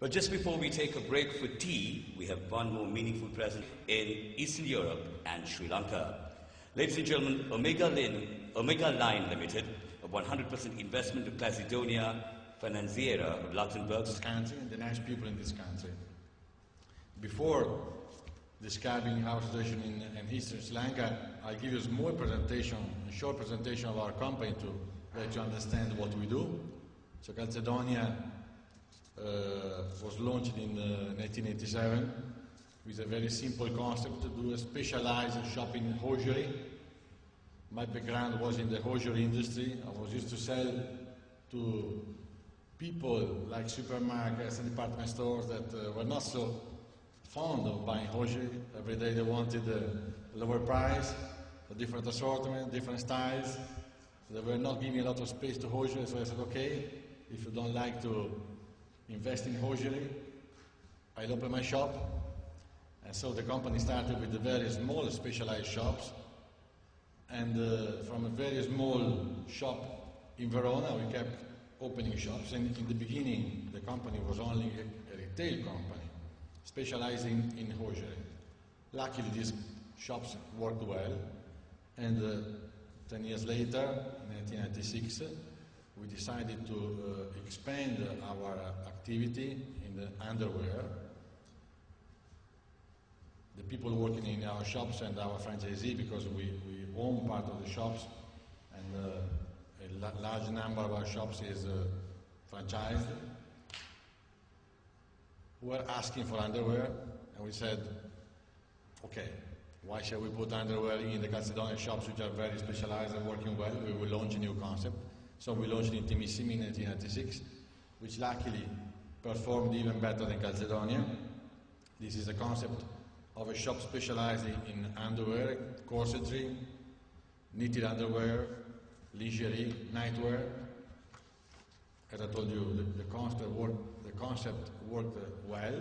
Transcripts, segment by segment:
But just before we take a break for tea, we have one more meaningful present in Eastern Europe and Sri Lanka. Ladies and gentlemen, Omega Line Limited, a 100% investment of Classidonia Financiera of Luxembourg. This country and the nice people in this country. Before describing our situation in Eastern Sri Lanka, I'll give you a small presentation, a short presentation of our company to let you understand what we do. So Calzedonia was launched in 1987 with a very simple concept to do a specialized shop in hosiery. My background was in the hosiery industry. I was used to sell to people like supermarkets and department stores that were not so fond of buying hosiery. Every day they wanted a lower price, a different assortment, different styles. So they were not giving a lot of space to hosiery, so I said, okay, if you don't like to invest in hosiery, I'll open my shop. And so the company started with the very small specialized shops. And from a very small shop in Verona, we kept opening shops. And in the beginning, the company was only a retail company, specializing in hosiery. Luckily, these shops worked well. And 10 years later, in 1996, we decided to expand our activity in the underwear. The people working in our shops and our franchisee, because we own part of the shops, and a large number of our shops is franchised. We were asking for underwear, and we said, okay, why shall we put underwear in the Calzedonia shops, which are very specialized and working well? We will launch a new concept. So we launched Intimissimi in 1996, which luckily performed even better than Calzedonia. This is a concept of a shop specializing in underwear, corsetry, knitted underwear, lingerie, nightwear. As I told you, the concept worked well.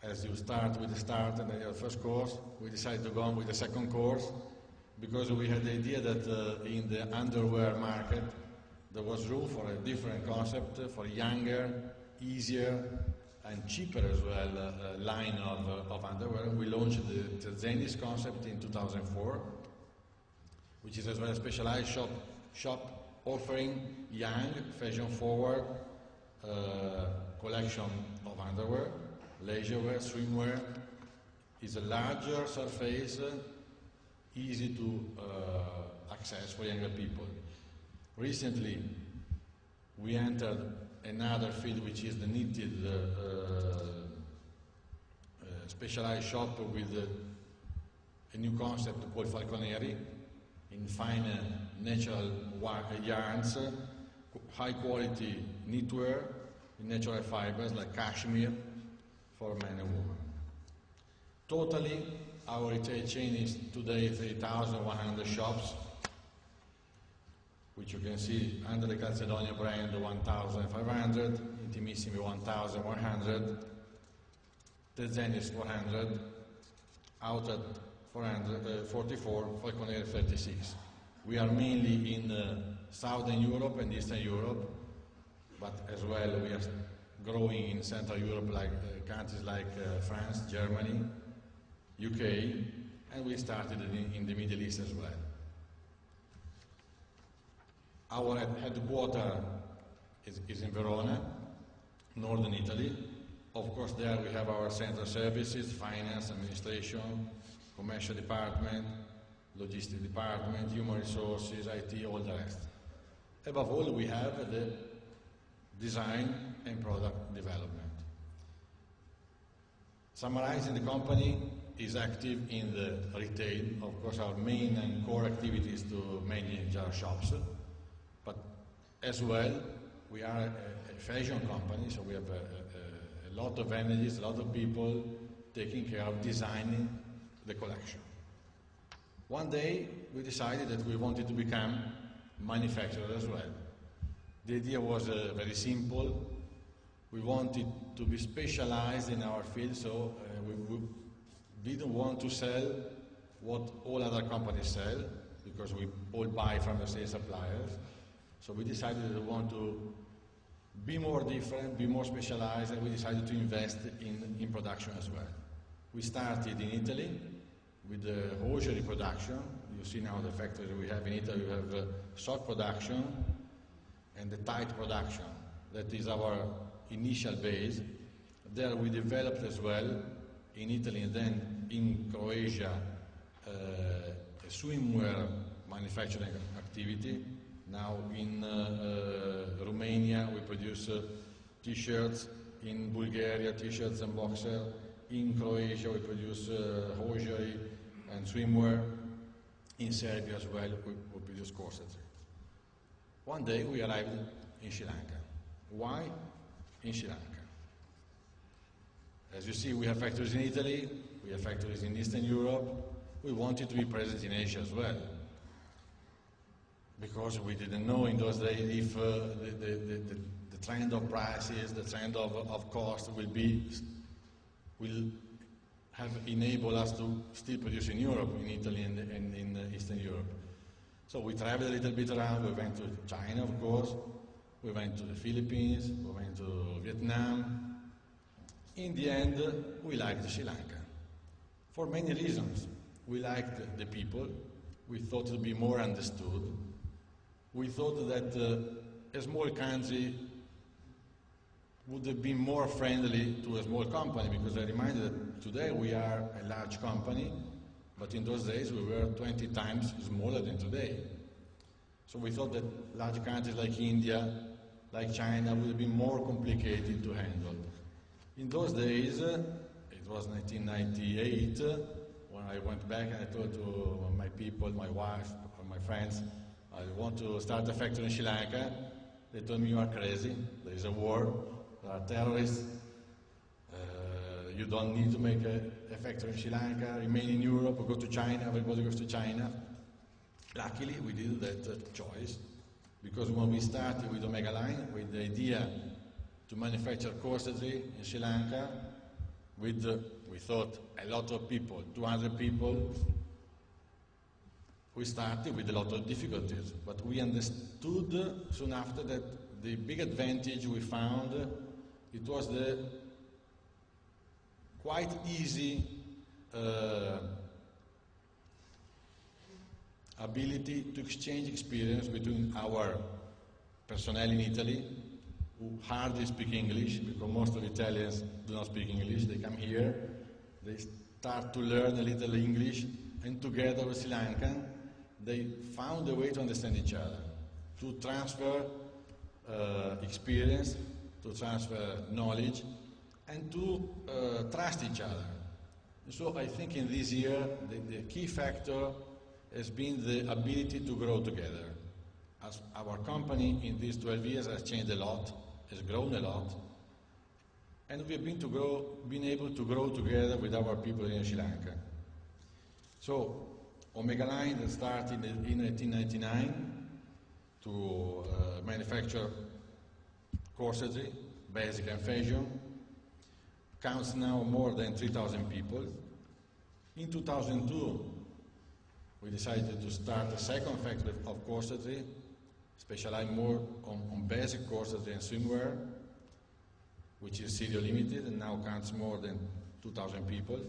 As you start with the start and then your first course, we decided to go on with the second course, because we had the idea that in the underwear market there was room for a different concept, for younger, easier and cheaper as well line of underwear. We launched the Zenith concept in 2004, which is as well a specialized shop offering young, fashion-forward collection of underwear, leisurewear, swimwear. It's a larger surface, easy to access for younger people. Recently, we entered another field, which is the knitted specialized shop with a new concept called Falconeri, in fine natural yarns, high quality knitwear in natural fibers like cashmere for men and women. Totally, our retail chain is today 3,100 shops, which you can see under the Calzedonia brand 1,500, Intimissimi 1,100, the Zenith 400, Outlet 444, Falconeri 36. We are mainly in Southern Europe and Eastern Europe, but as well we are growing in Central Europe, like countries like France, Germany, UK, and we started in the Middle East as well. Our headquarters is in Verona, northern Italy. Of course, there we have our central services, finance, administration, commercial department, logistics department, human resources, IT, all the rest. Above all, we have the design and product development. Summarizing, the company is active in the retail. Of course, our main and core activity is to manage our shops, but as well, we are a fashion company, so we have a lot of energies, a lot of people taking care of designing the collection. One day, we decided that we wanted to become manufacturers as well. The idea was very simple. We wanted to be specialized in our field, so we didn't want to sell what all other companies sell, because we all buy from the same suppliers. So we decided that we want to be more different, be more specialized, and we decided to invest in production as well. We started in Italy with the hosiery production. You see now the factory we have in Italy. We have sock production and the tight production. That is our initial base. There we developed as well in Italy and then in Croatia a swimwear manufacturing activity. Now in Romania we produce t-shirts, in Bulgaria t-shirts and boxers, in Croatia we produce hosiery and swimwear, in Serbia as well we produce corsets. One day we arrived in Sri Lanka. Why in Sri Lanka? As you see, we have factories in Italy, we have factories in Eastern Europe. We wanted to be present in Asia as well, because we didn't know in those days if the trend of prices, the trend of cost will have enabled us to still produce in Europe, in Italy and in Eastern Europe. So we traveled a little bit around. We went to China, of course. We went to the Philippines. We went to Vietnam. In the end, we liked Sri Lanka for many reasons. We liked the people. We thought it would be more understood. We thought that a small country would have been more friendly to a small company, because I remind you that today we are a large company, but in those days we were 20 times smaller than today. So we thought that large countries like India, like China, would have been more complicated to handle. In those days, it was 1998, when I went back and I told to my people, my wife, my friends, I want to start a factory in Sri Lanka. They told me, you are crazy, there is a war, there are terrorists, you don't need to make a factory in Sri Lanka, remain in Europe, or go to China, everybody goes to China. Luckily, we did that choice, because when we started with Omega Line, with the idea to manufacture corsetry in Sri Lanka, with, we thought, a lot of people, 200 people, we started with a lot of difficulties, but we understood soon after that the big advantage we found, it was the quite easy ability to exchange experience between our personnel in Italy, who hardly speak English, because most of Italians do not speak English. They come here, they start to learn a little English, and together with Sri Lankan, they found a way to understand each other, to transfer experience, to transfer knowledge, and to trust each other. So I think in this year, the key factor has been the ability to grow together. As our company in these 12 years has changed a lot, has grown a lot, and we have been able to grow together with our people in Sri Lanka. So Omega Line that started in 1999 to manufacture corsetry, basic and fashion, counts now more than 3,000 people. In 2002, we decided to start a second factory of corsetry, specialized more on basic corsetry and swimwear, which is serial limited and now counts more than 2,000 people.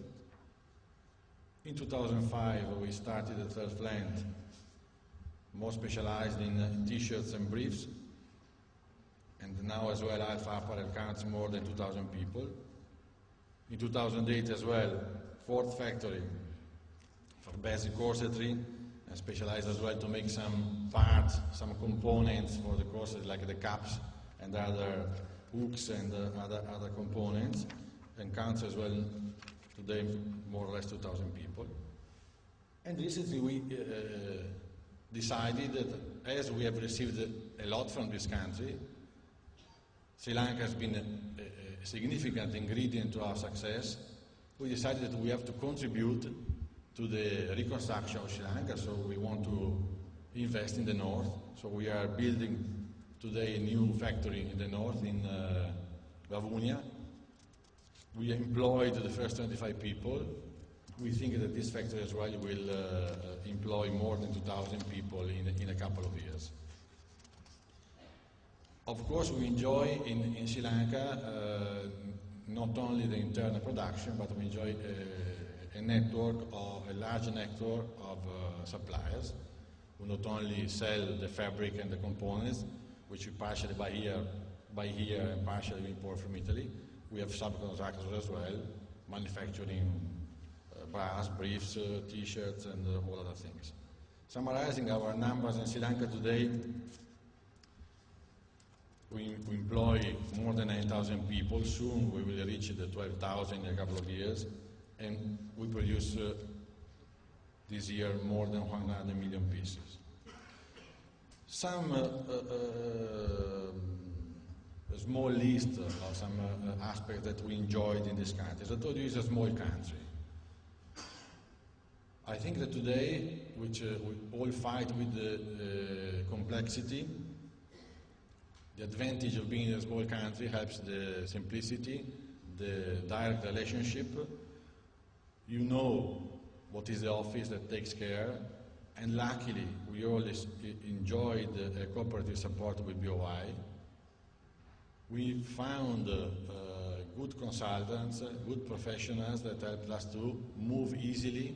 In 2005, we started a third plant, more specialized in t-shirts and briefs, and now as well Alpha Apparel counts more than 2,000 people. In 2008 as well, fourth factory for basic corsetry, and specialized as well to make some parts, some components for the corset, like the caps and other hooks and other components, and counts as well today more or less 2,000 people. And recently we decided that as we have received a lot from this country, Sri Lanka has been a significant ingredient to our success, we decided that we have to contribute to the reconstruction of Sri Lanka, so we want to invest in the north. So we are building today a new factory in the north, in Bavunia. We employed the first 25 people. We think that this factory as well will employ more than 2,000 people in a couple of years. Of course, we enjoy in Sri Lanka not only the internal production, but we enjoy a large network of suppliers who not only sell the fabric and the components, which we partially buy here and partially import from Italy. We have subcontractors as well, manufacturing bras, briefs, t-shirts, and all other things. Summarizing our numbers in Sri Lanka today, we employ more than 9,000 people. Soon we will reach the 12,000 in a couple of years, and we produce this year more than 100 million pieces. Some small list of some aspects that we enjoyed in this country. As I told you, it's a small country. I think that today, which we all fight with the complexity, the advantage of being in a small country helps the simplicity, the direct relationship. You know what is the office that takes care, and luckily we always enjoyed cooperative support with BOI. We found good consultants, good professionals that helped us to move easily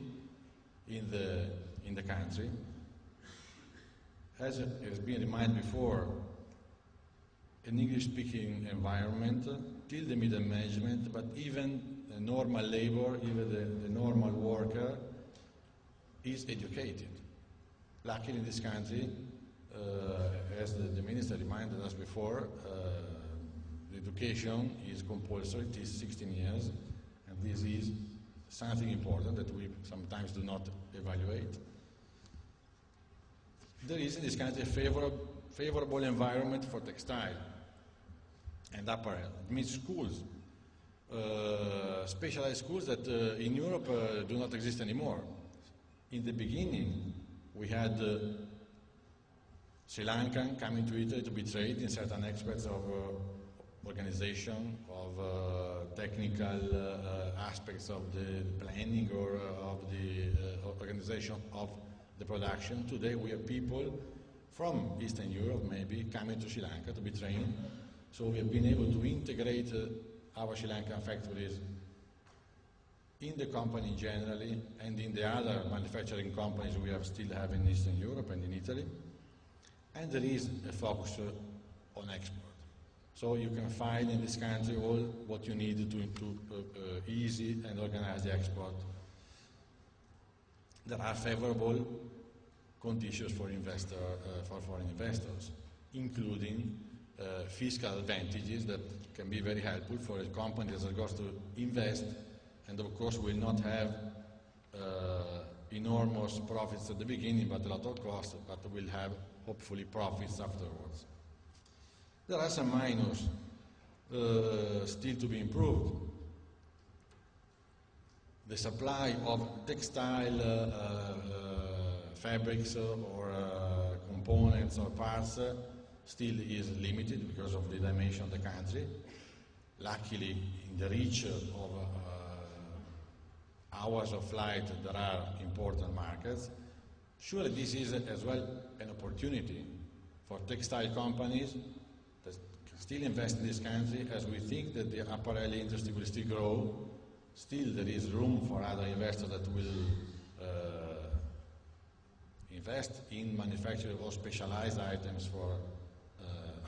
in the country. As has been reminded before, an English-speaking environment, till the middle management, but even the normal labor, even the normal worker is educated. Luckily in this country, as the minister reminded us before, the education is compulsory, it is 16 years, and this is something important that we sometimes do not evaluate. There is in this country a favorable environment for textile and apparel. It means schools, specialized schools that in Europe do not exist anymore. In the beginning, we had Sri Lankan coming to Italy to be trained in certain aspects of organization, of technical aspects of the planning or of the organization of the production. Today we have people from Eastern Europe maybe coming to Sri Lanka to be trained. So we have been able to integrate our Sri Lankan factories in the company generally and in the other manufacturing companies we still have in Eastern Europe and in Italy. And there is a focus on export. So you can find in this country all what you need to easy and organize the export. There are favorable conditions for foreign investors, including fiscal advantages that can be very helpful for a company that has to invest, and of course will not have enormous profits at the beginning, but a lot of costs, but will have hopefully profits afterwards. There are some minors still to be improved. The supply of textile fabrics or components or parts still is limited because of the dimension of the country. Luckily, in the reach of hours of flight, there are important markets. Surely this is as well an opportunity for textile companies that can still invest in this country, as we think that the apparel industry will still grow. Still there is room for other investors that will invest in manufacturing of specialized items for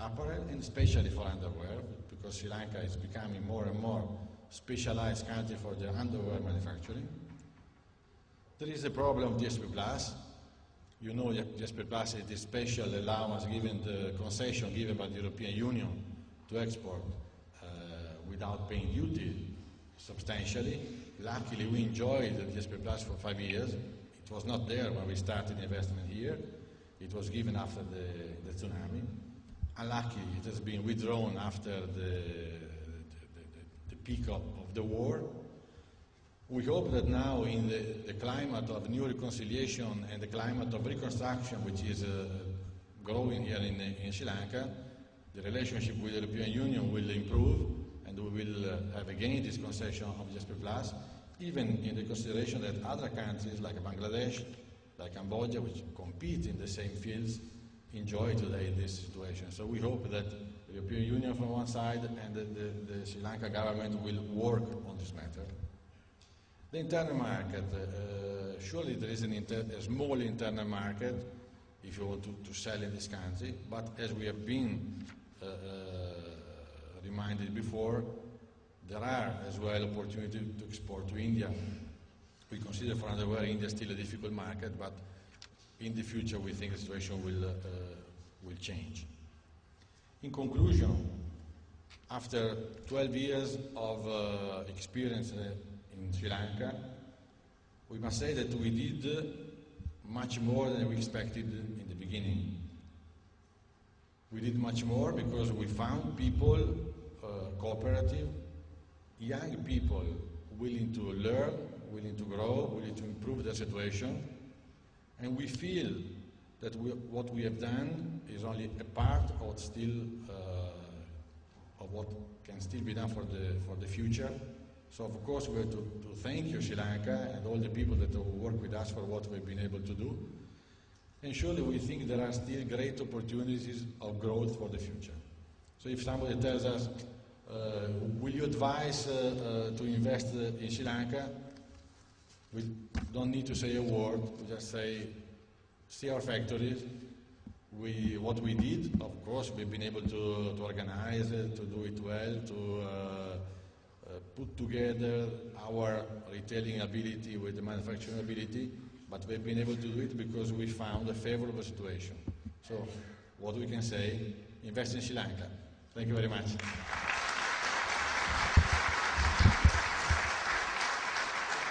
apparel and especially for underwear, because Sri Lanka is becoming more and more specialized country for the underwear manufacturing. There is the problem of GSP Plus. You know GSP Plus is the special allowance given, the concession given by the European Union to export without paying duty substantially. Luckily we enjoyed the GSP Plus for 5 years. It was not there when we started investment here. It was given after the tsunami. Unluckily, it has been withdrawn after the peak of the war. We hope that now in the climate of new reconciliation and the climate of reconstruction, which is growing here in Sri Lanka, the relationship with the European Union will improve, and we will have again this concession of GSP Plus, even in the consideration that other countries like Bangladesh, like Cambodia, which compete in the same fields, enjoy today this situation. So we hope that the European Union from one side and the Sri Lanka government will work on this matter. The internal market, surely there is a small internal market if you want to sell in this country, but as we have been reminded before, there are as well opportunities to export to India. We consider for underwear India still a difficult market, but in the future we think the situation will change. In conclusion, after 12 years of experience in Sri Lanka, we must say that we did much more than we expected in the beginning. We did much more because we found people cooperative, young people willing to learn, willing to grow, willing to improve their situation, and we feel that what we have done is only a part of what can still be done for the future. So of course we have to thank you, Sri Lanka, and all the people that work with us for what we've been able to do. And surely we think there are still great opportunities of growth for the future. So if somebody tells us, will you advise to invest in Sri Lanka? We don't need to say a word, we just say, see our factories. What we did, of course, we've been able to organize it, to do it well, to put together our retailing ability with the manufacturing ability, but we've been able to do it because we found a favorable situation. So what we can say, invest in Sri Lanka. Thank you very much.